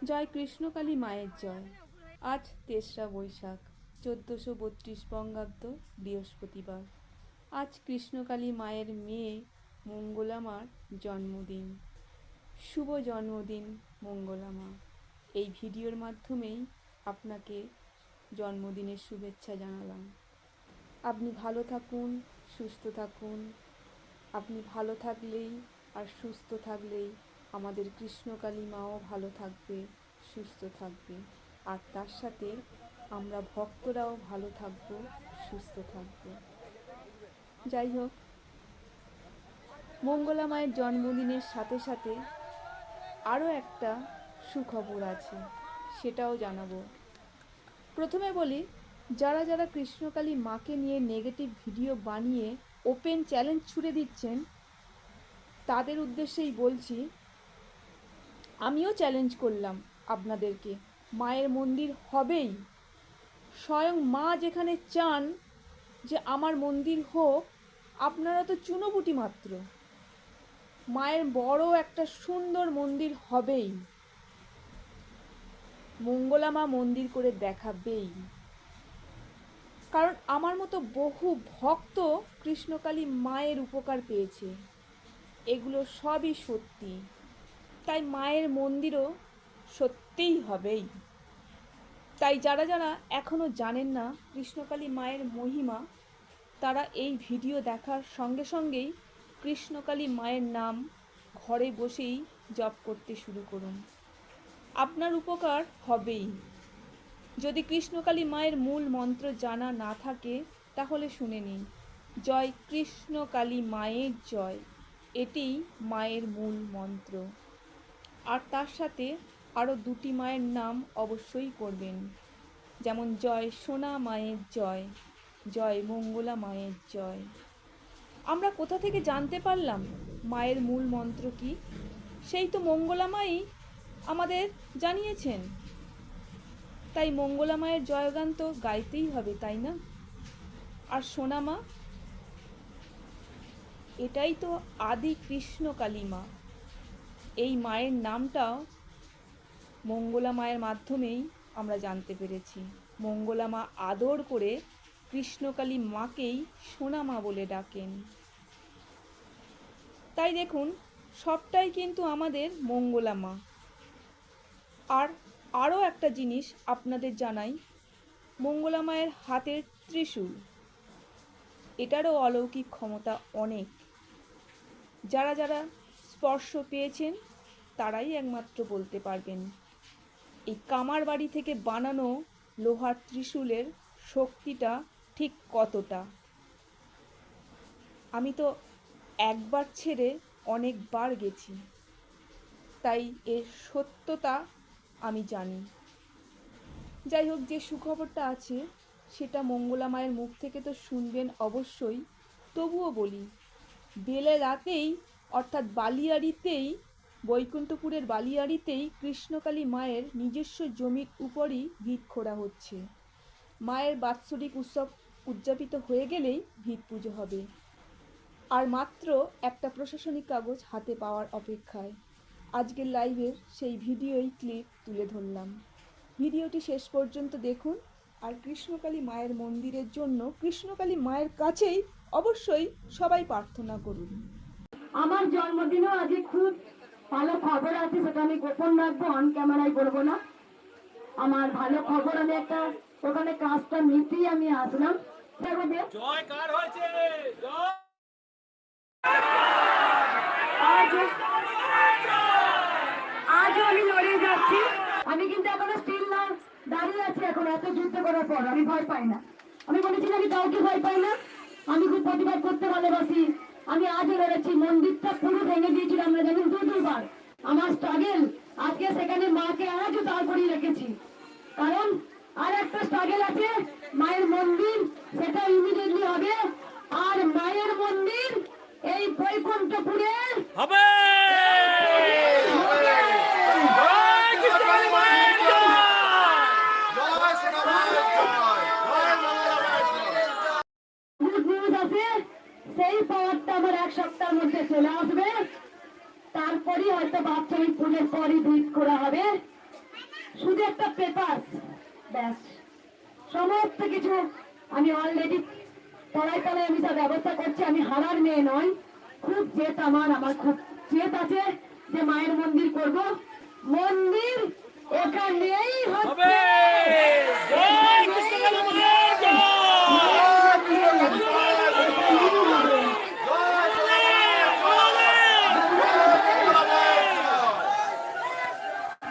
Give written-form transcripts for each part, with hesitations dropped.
জয় কৃষ্ণকালী মায়ের জয়। আজ ৩রা বৈশাখ ১৪৩২ বঙ্গাব্দ বৃহস্পতিবার। আজ কৃষ্ণকালী মায়ের মেয়ে মঙ্গলা মার জন্মদিন। শুভ জন্মদিন মঙ্গলা মা। এই ভিডিওর মাধ্যমেই আপনাকে জন্মদিনের শুভেচ্ছা জানালাম। আপনি ভালো থাকুন, সুস্থ থাকুন। আপনি ভালো থাকলেই আর সুস্থ থাকলেই আমাদের কৃষ্ণকালী মাও ভালো থাকবে, সুস্থ থাকবে, আর তার সাথে আমরা ভক্তরাও ভালো থাকব, সুস্থ থাকব। যাই হোক, মঙ্গলা মায়ের জন্মদিনের সাথে সাথে আরও একটা সুখবর আছে, সেটাও জানাবো। প্রথমে বলি, যারা যারা কৃষ্ণকালী মাকে নিয়ে নেগেটিভ ভিডিও বানিয়ে ওপেন চ্যালেঞ্জ ছুড়ে দিচ্ছেন, তাদের উদ্দেশ্যেই বলছি, আমিও চ্যালেঞ্জ করলাম আপনাদেরকে, মায়ের মন্দির হবেই। স্বয়ং মা যেখানে চান যে আমার মন্দির হোক, আপনারা তো চুনোপুটি মাত্র। মায়ের বড় একটা সুন্দর মন্দির হবেই, মঙ্গলা মা মন্দির করে দেখাবেই। কারণ আমার মতো বহু ভক্ত কৃষ্ণকালী মায়ের উপকার পেয়েছে, এগুলো সবই সত্যি। তাই মায়ের মন্দিরও সত্যিই হবেই। তাই যারা যারা এখনও জানেন না কৃষ্ণকালী মায়ের মহিমা, তারা এই ভিডিও দেখার সঙ্গে সঙ্গেই কৃষ্ণকালী মায়ের নাম ঘরে বসেই জপ করতে শুরু করুন। আপনার উপকার হবেই। যদি কৃষ্ণকালী মায়ের মূল মন্ত্র জানা না থাকে তাহলে শুনে নিন, জয় কৃষ্ণকালী মায়ের জয়, এটিই মায়ের মূল মন্ত্র। আর তার সাথে আরও দুটি মায়ের নাম অবশ্যই করবেন, যেমন জয় সোনা মায়ের জয়, জয় মঙ্গলা মায়ের জয়। আমরা কোথা থেকে জানতে পারলাম মায়ের মূল মন্ত্র কি? সেই তো মঙ্গলা মাই আমাদের জানিয়েছেন। তাই মঙ্গলা মায়ের জয়গান তো গাইতেই হবে, তাই না? আর সোনা মা, এটাই তো আদি কৃষ্ণকালী মা। এই মায়ের নামটাও মঙ্গলা মায়ের মাধ্যমেই আমরা জানতে পেরেছি। মঙ্গলা মা আদর করে কৃষ্ণকালী মাকেই সোনা মা বলে ডাকেন। তাই দেখুন, সবটাই কিন্তু আমাদের মঙ্গলা মা। আর আরও একটা জিনিস আপনাদের জানাই, মঙ্গলা মায়ের হাতের ত্রিশূল, এটারও অলৌকিক ক্ষমতা অনেক। যারা যারা স্পর্শ পেয়েছেন তারাই একমাত্র বলতে পারবেন এই কামার বাড়ি থেকে বানানো লোহার ত্রিশূলের শক্তিটা ঠিক কতটা। আমি তো একবার ছেড়ে অনেকবার গেছি, তাই এর সত্যতা আমি জানি। যাই হোক, যে সুখবরটা আছে সেটা মঙ্গলা মায়ের মুখ থেকে তো শুনবেন অবশ্যই। তবুও বলি, বেলে রাতেই অর্থাৎ বালিয়াড়িতেই, বৈকুণ্ঠপুরের বালিয়াড়িতেই কৃষ্ণকালী মায়ের নিজস্ব জমির উপরই ভিত খোঁড়া হচ্ছে। মায়ের বাৎসরিক উৎসব উদযাপিত হয়ে গেলেই ভিত পুজো হবে। আর মাত্র একটা প্রশাসনিক কাগজ হাতে পাওয়ার অপেক্ষায়। আজকের লাইভের সেই ভিডিওই ক্লিপ তুলে ধরলাম। ভিডিওটি শেষ পর্যন্ত দেখুন, আর কৃষ্ণকালী মায়ের মন্দিরের জন্য কৃষ্ণকালী মায়ের কাছেই অবশ্যই সবাই প্রার্থনা করুন। আমার জন্মদিনও আজকে খুব ভালো খবর আছে, সেটা আমি গোপন রাখবো, অন ক্যামেরায় বলবো না। আমার ভালো খবর, আমি একটা ওখানে কাজটা নিতেই আমি আসলাম। আজও আমি লড়ে যাচ্ছি। আমি কিন্তু এখনো স্টিল না দাঁড়িয়ে আছি। এখন এত যুদ্ধ করার পর আমি ভয় পাই না। আমি বলেছি আমি কাউকে ভয় পাই না। আমি খুব প্রতিবাদ করতে ভালোবাসি। আমি আজও লড়েছি। মন্দিরটা পুরো ভেঙে দিয়েছিলাম আমরা যেমন দুবার। আমার স্ট্রাগেল আজকে সেখানে মাকে আজও দাঁড় করিয়ে রেখেছি। কারণ আর একটা স্ট্রাগেল আছে, মায়ের মন্দির, সেটা ইমিডিয়েটলি হবে। আর মায়ের মন্দির এই বৈকুণ্ঠপুরে হবে। সেই পাওয়ারটা আমার এক সপ্তাহের মধ্যে চলে আসবে। তারপরই হয়তো বাৎসরিক পুজোর পরই ভিত করা হবে। শুধু একটা পেপার, ব্যাস সমস্ত কিছু আমি অলরেডি তলায় তলায় আমি সব ব্যবস্থা করছি। আমি হারার মেয়ে নয়, খুব জেদ আমার খুব জেদ আছে যে মায়ের মন্দির করব। মন্দির এখানেই হচ্ছে।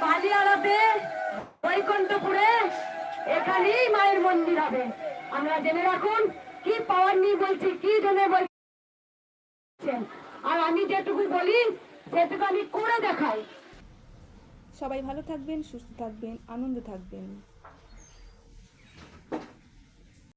বালিয়াড়াতে, বৈকুণ্ঠপুরে এখানেই মায়ের মন্দির হবে। আমরা জেনে রাখুন কি পাওয়ার নিয়ে বলছি, কি জন্য বলছেন। আর আমি যেটুকু বলি সেটুকু আমি করে দেখাই। সবাই ভালো থাকবেন, সুস্থ থাকবেন, আনন্দে থাকবেন।